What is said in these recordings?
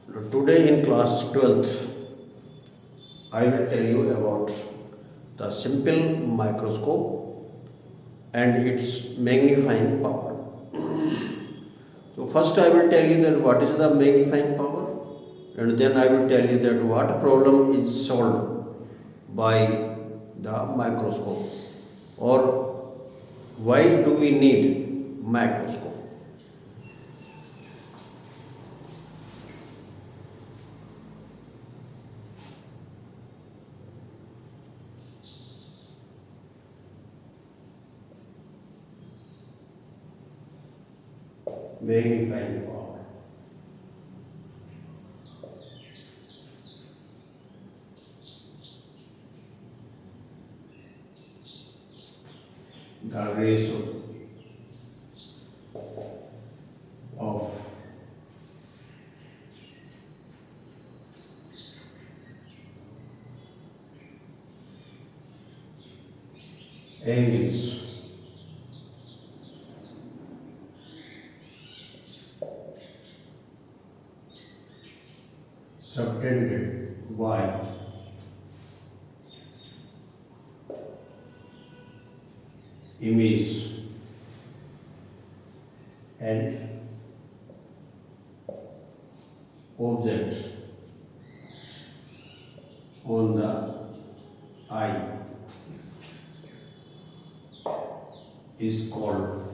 Today in class 12th, I will tell you about the simple microscope and its magnifying power. So first I will tell you that what is the magnifying power, and then I will tell you that what problem is solved by the microscope, or why do we need microscope. Magnifying power. The ratio of angles subtended by image and object on the eye is called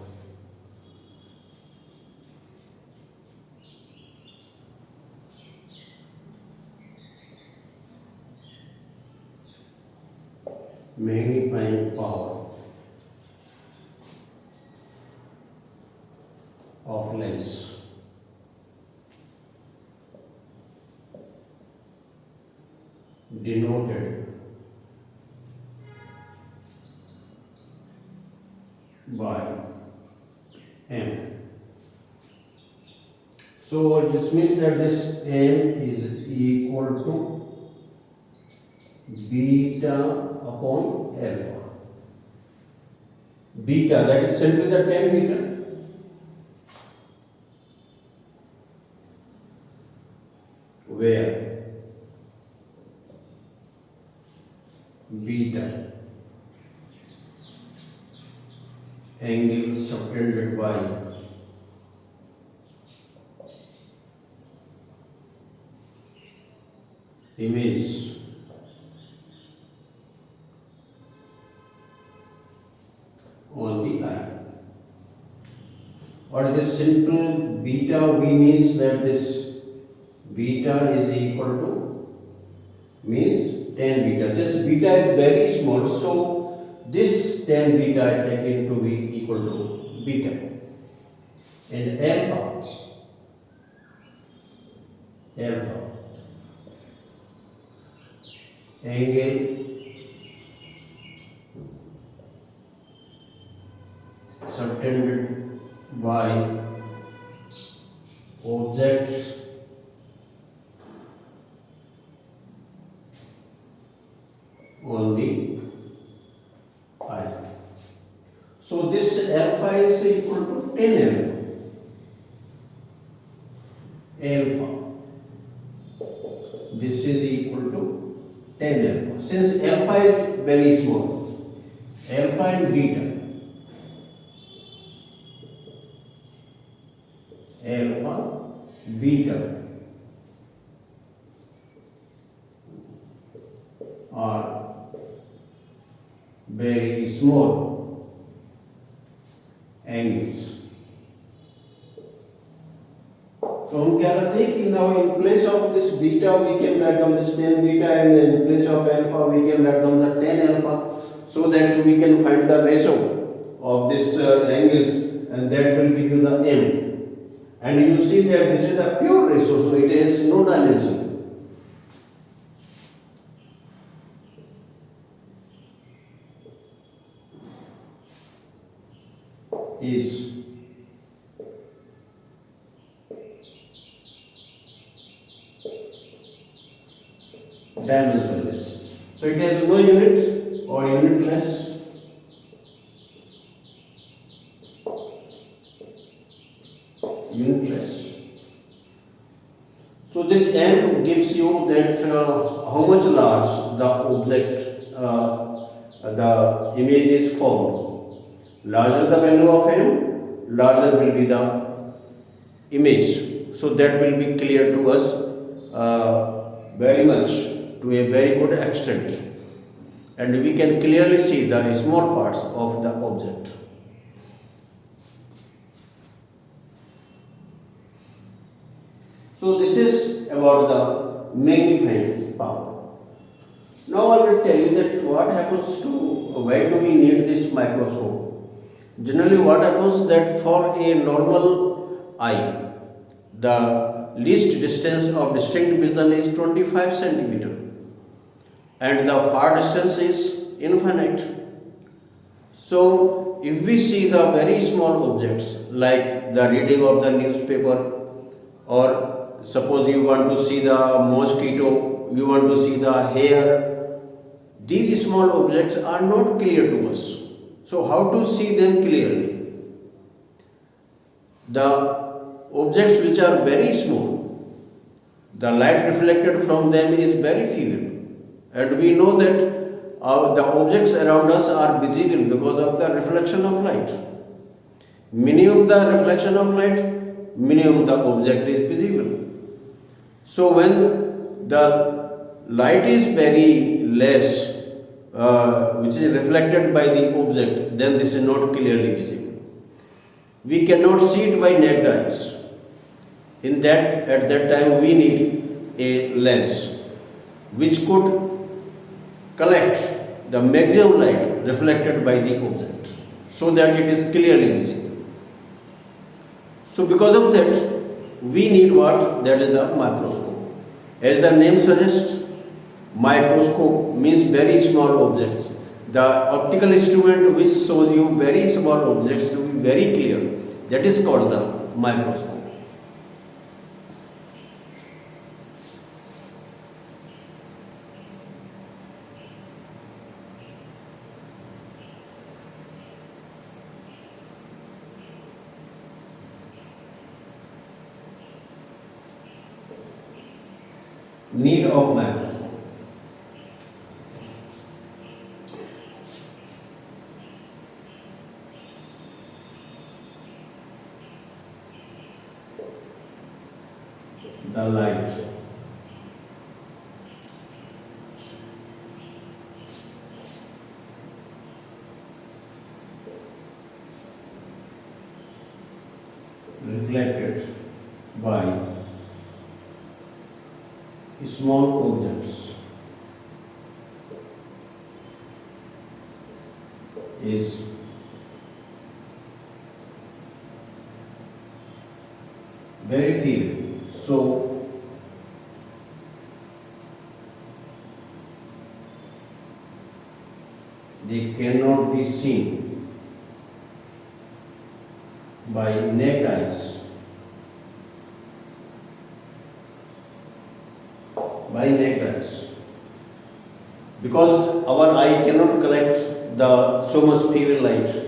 magnifying power of lens. Denoted by M. So this means that this M is equal to beta upon alpha. Beta, that is simply the tan beta. Where beta angle subtended by image on the eye. Or this simple beta we means that this beta is equal to means tan beta. Since beta is very small, so this tan beta is taken to be equal to beta. And alpha angle subtended by object on the eye. So this alpha is equal to 10 alpha. This is equal to 10 alpha. Since alpha is very small, alpha and beta, are very small angles. तो हम क्या करते हैं कि now in place of this beta we can write down this tan beta, and in place of alpha we can write down the tan alpha, so that we can find the ratio of this angles, and that will give you the m. And you see that this is the pure ratio, so it has no dimension. Is dimensionless. So it has no unit or unitless. So this M gives you that how much large the object, the image is formed. Larger the value of M, larger will be the image. So that will be clear to us very much, to a very good extent, and we can clearly see the small parts of the object. So this is about the magnifying power. Now I will tell you that what happens to, why do we need this microscope. Generally what happens that for a normal eye, the least distance of distinct vision is 25 centimeter and the far distance is infinite. So if we see the very small objects like the reading of the newspaper, or suppose you want to see the mosquito, you want to see the hair, these small objects are not clear to us. So how to see them clearly? The objects which are very small, the light reflected from them is very feeble, and we know that the objects around us are visible because of the reflection of light. Minimum the reflection of light, minimum the object is visible. So when the light is very less, which is reflected by the object, then this is not clearly visible. We cannot see it by naked eyes. In that, at that time, we need a lens which could collect the maximum light reflected by the object so that it is clearly visible. So because of that, we need what? That is the microscope. As the name suggests, microscope means very small objects. The optical instrument which shows you very small objects to be very clear, that is called the microscope. Need of microscope. The light. Reflected by small objects is very feeble. So they cannot be seen by naked eyes. By naked eyes, because our eye cannot collect the so much feeble light.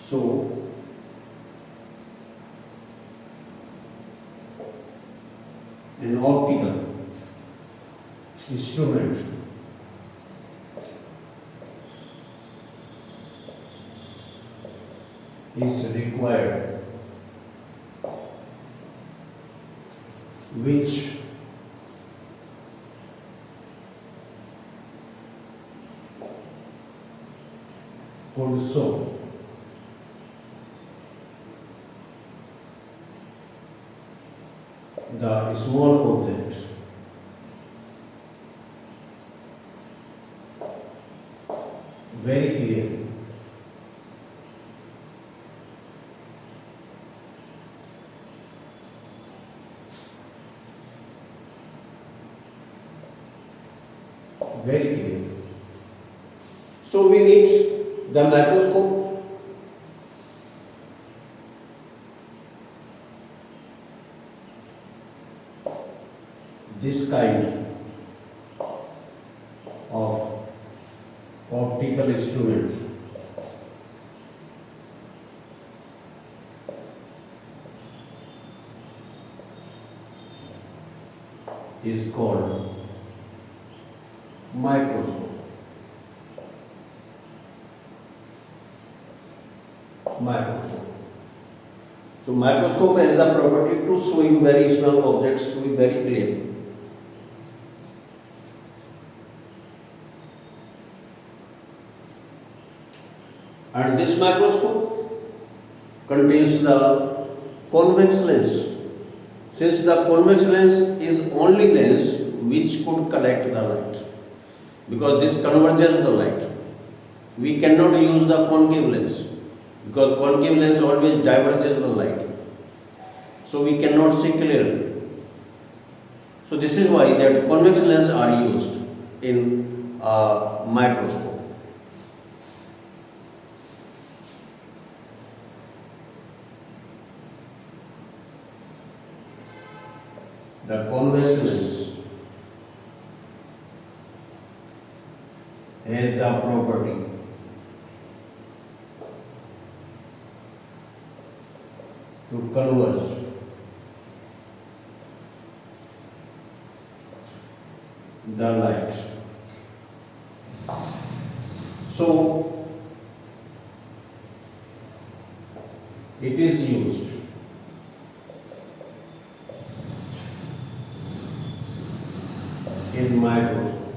So an optical instrument is required which could show the small object very clearly. very clear. So we need the microscope. This kind of optical instrument is called microscope. Microscope. So microscope has the property to show you very small objects to be very clear. And this microscope contains the convex lens. Since the convex lens is only lens which could collect the light, because this converges the light, we cannot use the concave lens, because concave lens always diverges the light. So we cannot see clearly. So this is why that convex lens are used in a microscope. The convex lens has the property to converge the light. So it is used in microscope.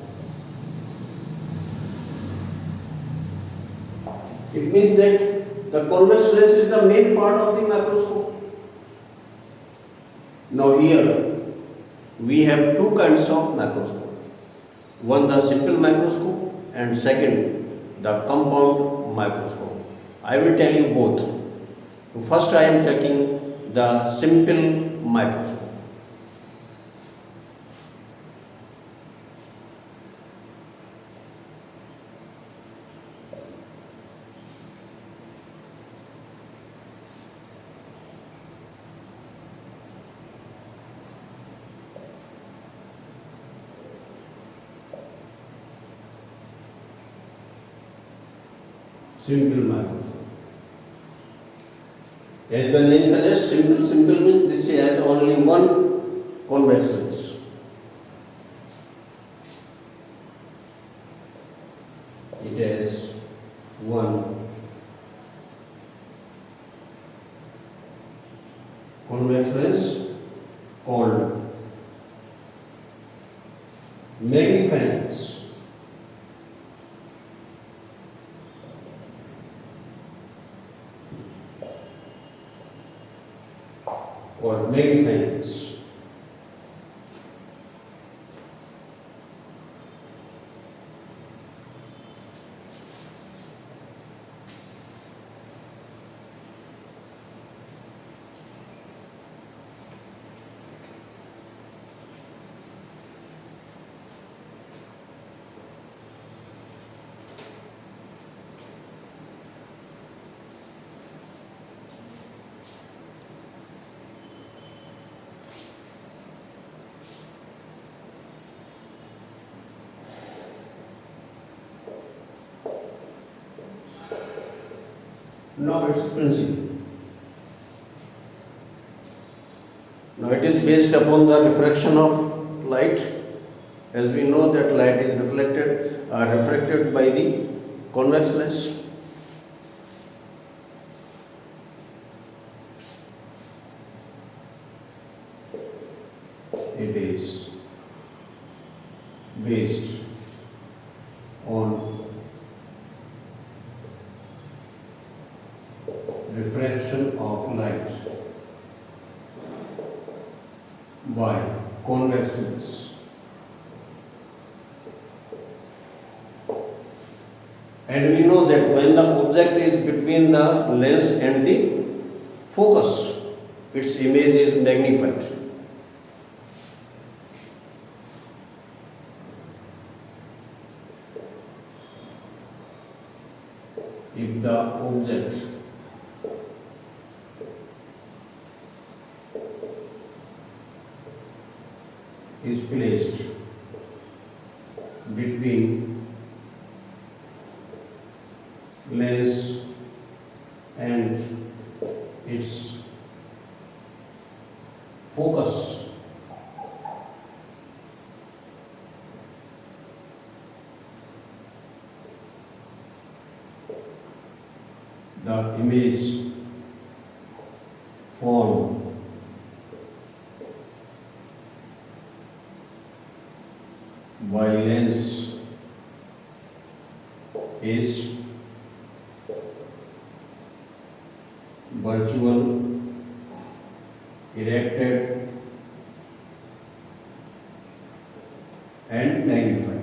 It means that the convex lens is the main part of the microscope. Now here we have two kinds of microscope. One the simple microscope and second the compound microscope. I will tell you both. First I am taking the simple microscope. Simple microscope. As the name suggests, simple means this has only one convex lens. It has one convex lens called magnifying lens. Or magnifying lens. Now its principle. Now it is based upon the refraction of light. As we know that light is refracted by the convex lens. It is based on refraction of light by convex lens. And we know that when the object is between the lens and the focus, its image is magnified. if the object is placed between lens and its focus, the image formed by lens is virtual, erected and magnified.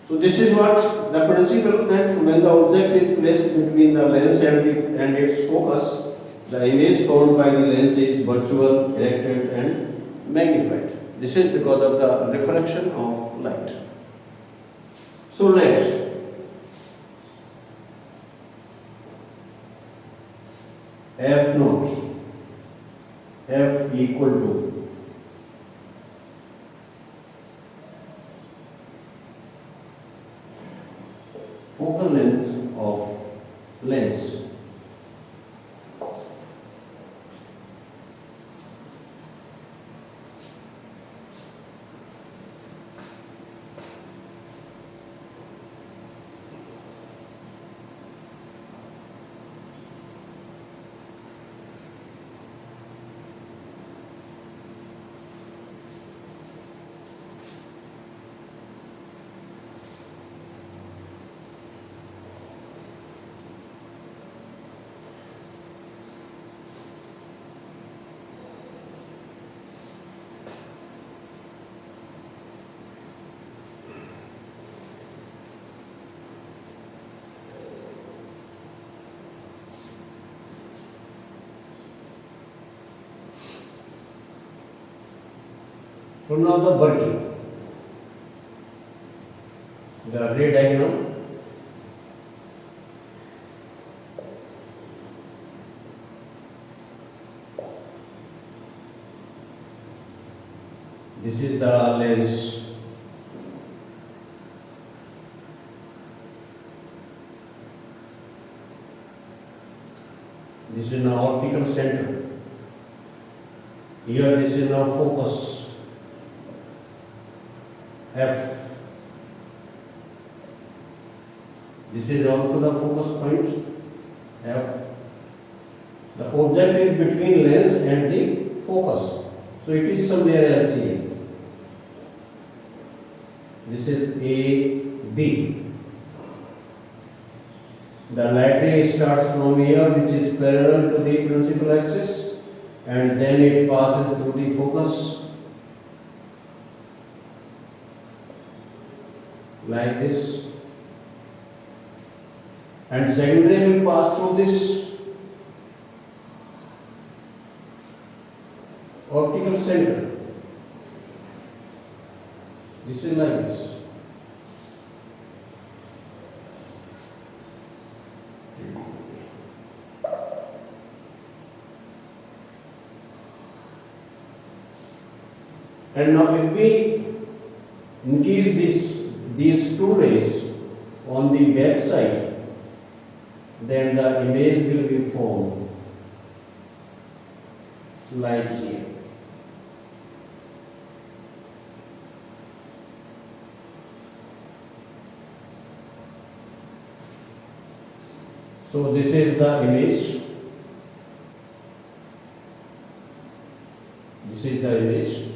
So this is what the principle, that when the object is placed between the lens and its focus, the image formed by the lens is virtual, erected and magnified. This is because of the refraction of light. So let F naught, F equal to focal length of lens from now the working, the ray diagram. This is the lens. This is now optical center. Here this is now focus. F. This is also the focus point, F. The object is between lens and the focus, so it is somewhere else here. This is A, B. The light ray starts from here, which is parallel to the principal axis, and then it passes through the focus like this, and secondary will pass through this optical center. This is like this. And now if we increase these two rays on the back side, then the image will be formed like here. So this is the image. This is the image.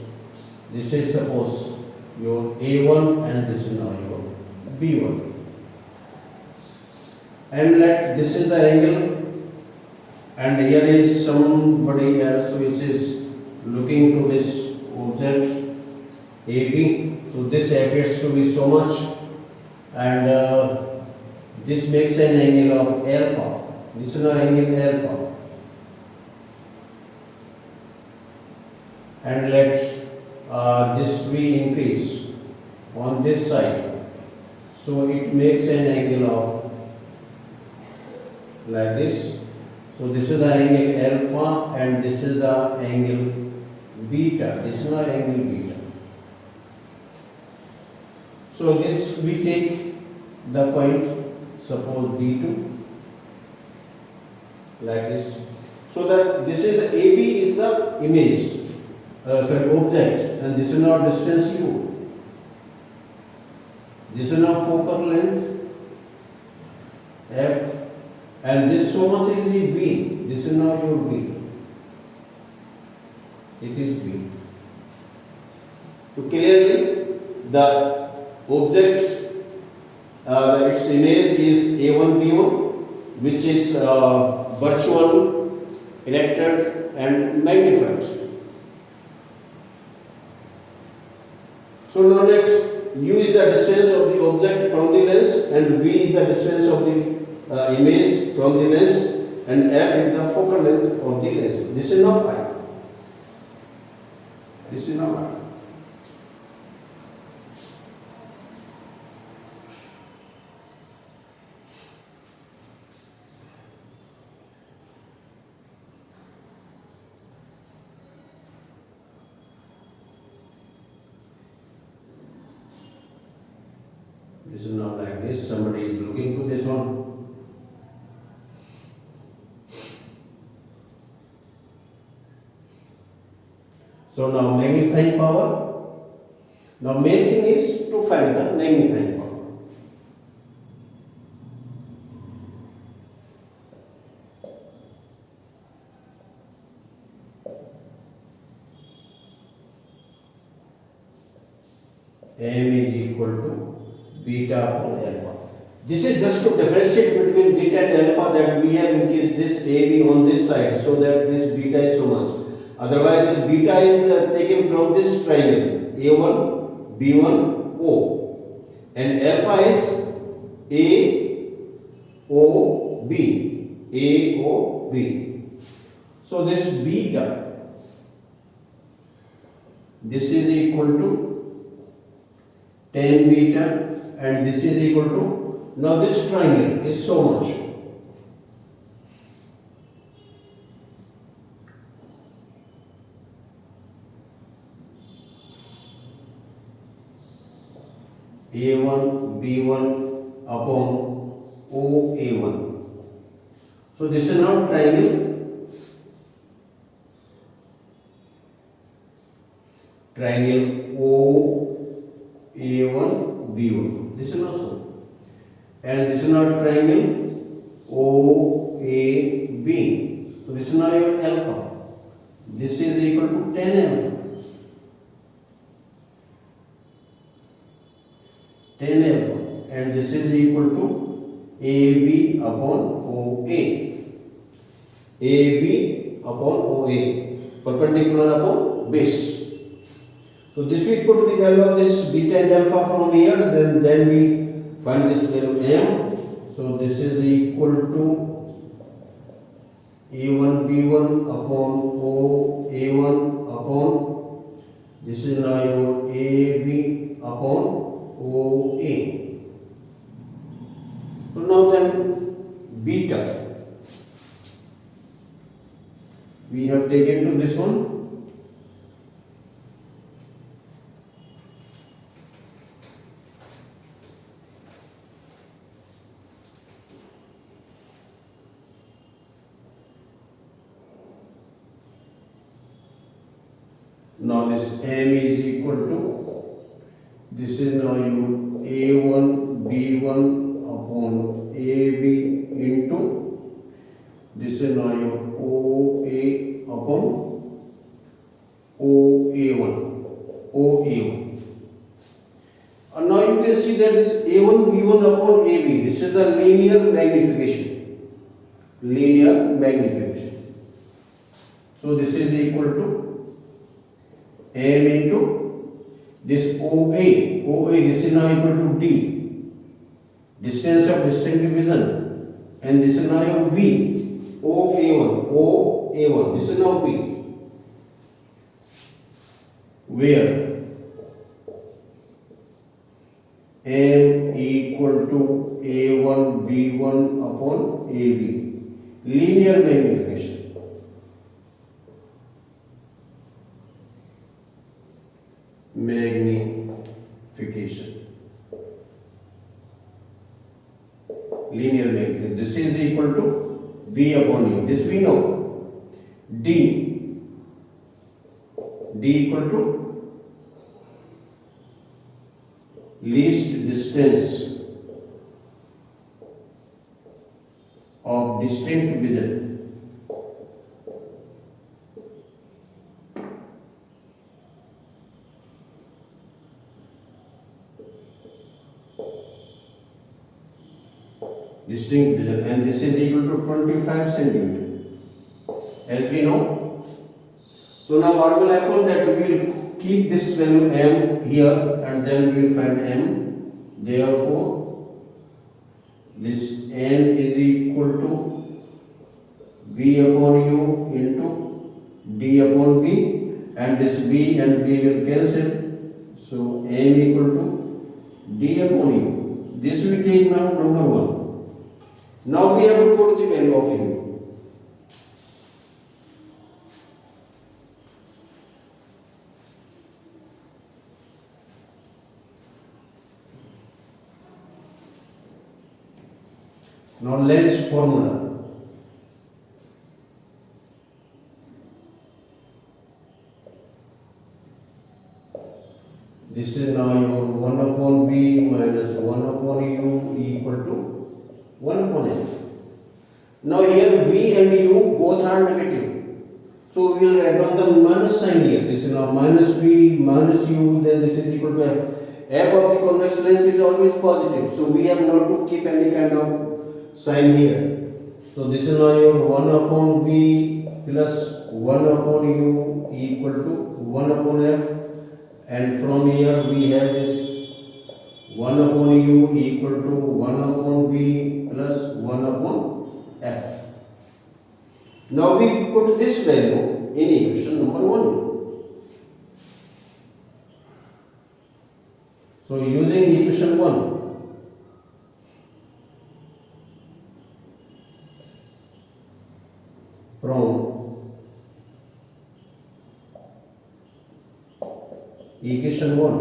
This is suppose your A1 and this is now your B1. And let this is the angle, and here is somebody else which is looking to this object AB. So this appears to be so much, and this makes an angle of alpha. This is an angle alpha. and let this V increase on this side. So it makes an angle of like this. So this is the angle alpha and this is the angle beta. This is the angle beta. So this we take the point, suppose B2 like this. So that this is the AB is the image, object, and this is our distance U. This is our focal length F, and this so much is the V. This is now your V. It is V. So clearly the object, its image is A1 B1, which is virtual, erected and magnified. So now let U is the distance of the object from the lens, and V is the distance of the image from the lens, and F is the focal length of the lens. This is not I. This is not I. This is not like this. Somebody is looking to this one. So now magnifying power. Now main thing is to find the magnifying power. M is equal to beta upon alpha. This is just to differentiate between beta and alpha, that we have increased this AB on this side so that this beta is so much. Otherwise this beta is taken from this triangle A1, B1, O, and alpha is A, O, B, A, O, B. So this beta, this is equal to 10 beta, and this is equal to, now this triangle is so much. A1 B1 upon OA1. So this is now triangle. Triangle OA1 B1. This is also. And this is now triangle OAB. So this is now your alpha. This is equal to 10 alpha. 10 alpha, and this is equal to AB upon OA. AB upon OA, perpendicular upon base. So this we put the value of this beta and alpha from here, then we find this value M. So this is equal to A1 B1 upon OA1 upon, this is now your AB upon OA. So now then beta, we have taken to this one. Now this M is equal to, this is now you A1 B1 upon AB into, this is now your OA upon OA1. And now you can see that this A1 B1 upon AB, this is the linear magnification. Linear magnification. So this is equal to M into this OA, this is now equal to D, distance of distinct division, and this is now your V, OA1, this is now V. where m equal to a1 b1 upon ab, linear magnification. Linear magnification. This is equal to b upon u. This we know. D equal to least distance of distinct vision. And this is equal to 25 centimeter, as we know. So now what will happen, that we will keep this value m here and then we will find m. Therefore this n is equal to b upon u into d upon b, and this b and b will cancel, so m equal to d upon u. This we take now number 1. Now we have to put the value of u. Now let's formula. This is now your 1 upon b minus 1 upon u equal to 1 upon f. Now here v and u both are negative, so we will add on the minus sign here. This is now minus b minus u, then this is equal to f. F of the convex lens is always positive, so we have not to keep any kind of sign here. So this is now your 1 upon b plus 1 upon u equal to 1 upon f, and from here we have this 1 upon u equal to 1 upon b plus 1 upon f. Now we put this value in equation number 1. So using equation 1, from equation 1,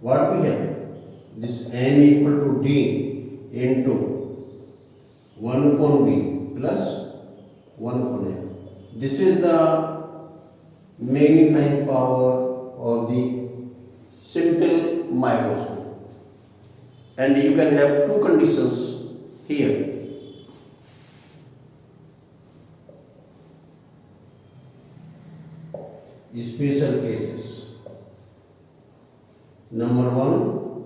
what we have? This n equal to d into 1 upon b plus 1 upon f. This is the magnifying power of the simple microscope, and you can have two conditions here. Special cases. Number 1,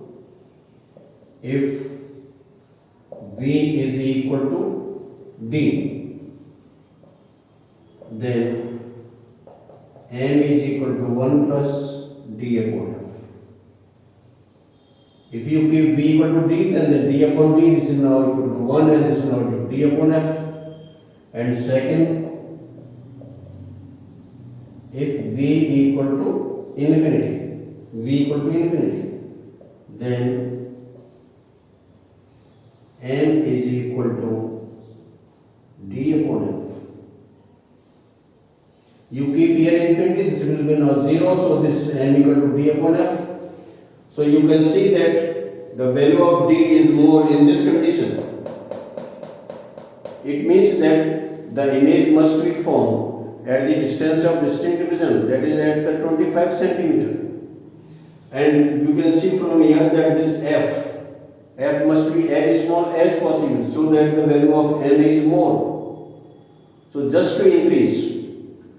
if v is equal to d, then m is equal to 1 plus d upon f. If you give v equal to d, then the d upon d, this is now equal to 1 and this is now equal to d upon f. And second, if v equal to infinity, then m is equal to d upon f. You keep here infinity, this will be now 0, so this m equal to d upon f. So you can see that the value of d is more in this condition. It means that the image must be formed at the distance of distinct vision, that is at the 25 centimeter. And you can see from here that this f must be as small as possible, so that the value of n is more. So just to increase,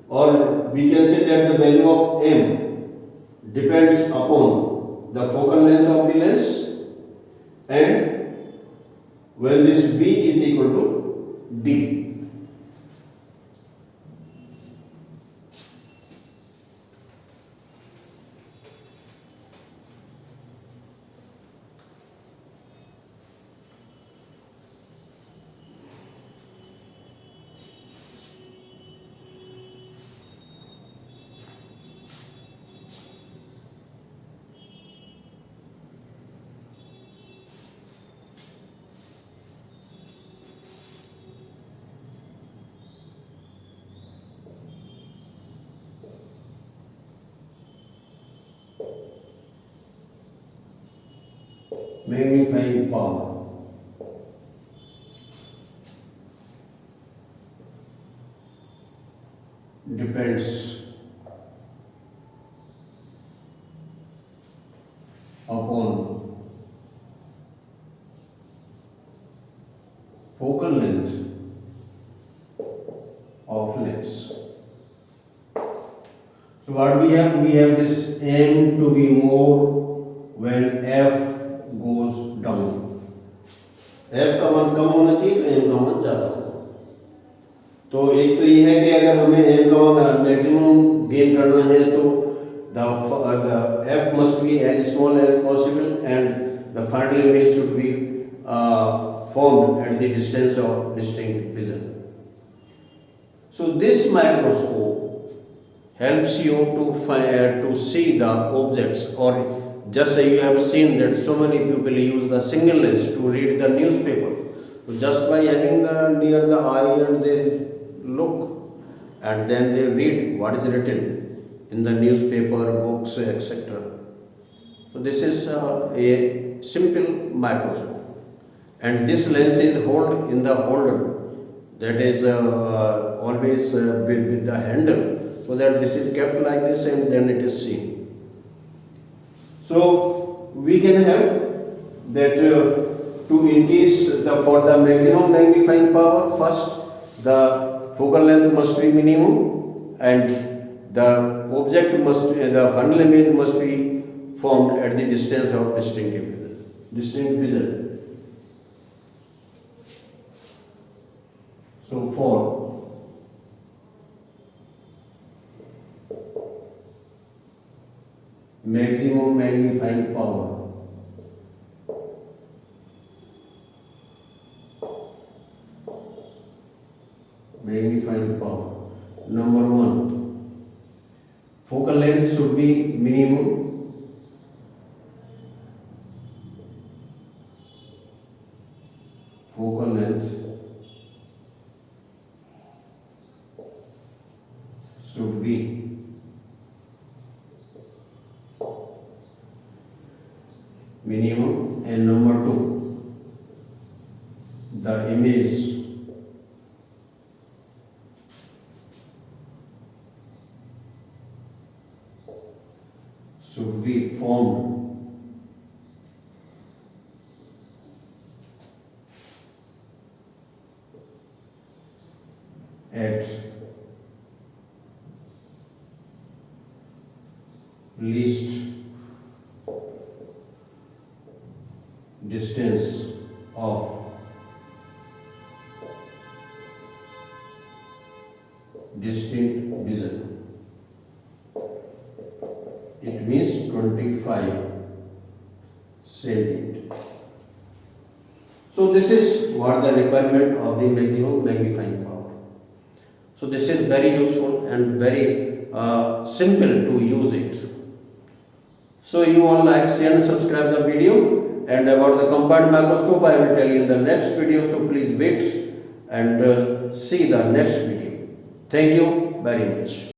or we can say that the value of m depends upon the focal length of the lens, and when this v is equal to d. magnifying power depends upon focal length of lens. So what we have? We have this m to be more when f goes down. f का मान कम होना चाहिए तो m का मान ज़्यादा होगा. तो एक तो ये है कि अगर हमें m का मान मैक्सिमम गेन करना है तो the f must be as small as possible and the final image should be formed at the distance of distinct vision. So this microscope helps you to see the objects, or just you have seen that so many people use the single lens to read the newspaper. So just by having the near the eye and they look and then they read what is written in the newspaper, books, etc. So this is a simple microscope, and this lens is held in the holder, that is always with the handle, so that this is kept like this and then it is seen. So we can have that to increase for the maximum magnifying power. First, the focal length must be minimum, and the object the final image must be formed at the distance of distinct vision. So for maximum magnifying power, number one, focal length should be minimum. Focal length should be minimum, and number two, the image should be formed at least distance of distinct vision. It means 25 centimeter. So this is what the requirement of the maximum magnifying power. So this is very useful and very simple to use it. So you all like, share and subscribe the video, and about the combined microscope I will tell you in the next video. So please wait and see the next video. Thank you very much.